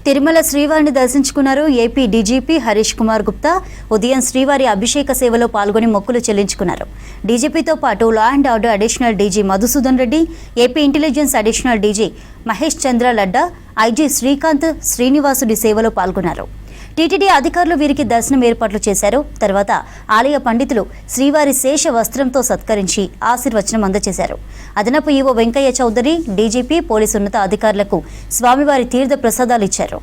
తిరుమల శ్రీవారిని దర్శించుకున్నారు AP DGP Harish Kumar Gupta. ఉదయం శ్రీవారి అభిషేక సేవలో పాల్గొని మొక్కులు చెల్లించుకున్నారు. డీజీపీతో పాటు law and order additional DG Madhusudan Reddy, AP intelligence additional DG Mahesh Chandra Ladda, IG Srikanth శ్రీనివాసుడి సేవలో పాల్గొన్నారు. టీటీడీ అధికారులు వీరికి దర్శనం ఏర్పాట్లు చేశారు. తర్వాత ఆలయ పండితులు శ్రీవారి శేష వస్త్రంతో సత్కరించి ఆశీర్వచనం అందజేశారు. అదనపు EO Venkayya Chowdary, DGP, police ఉన్నత అధికారులకు స్వామివారి తీర్థ ప్రసాదాలు ఇచ్చారు.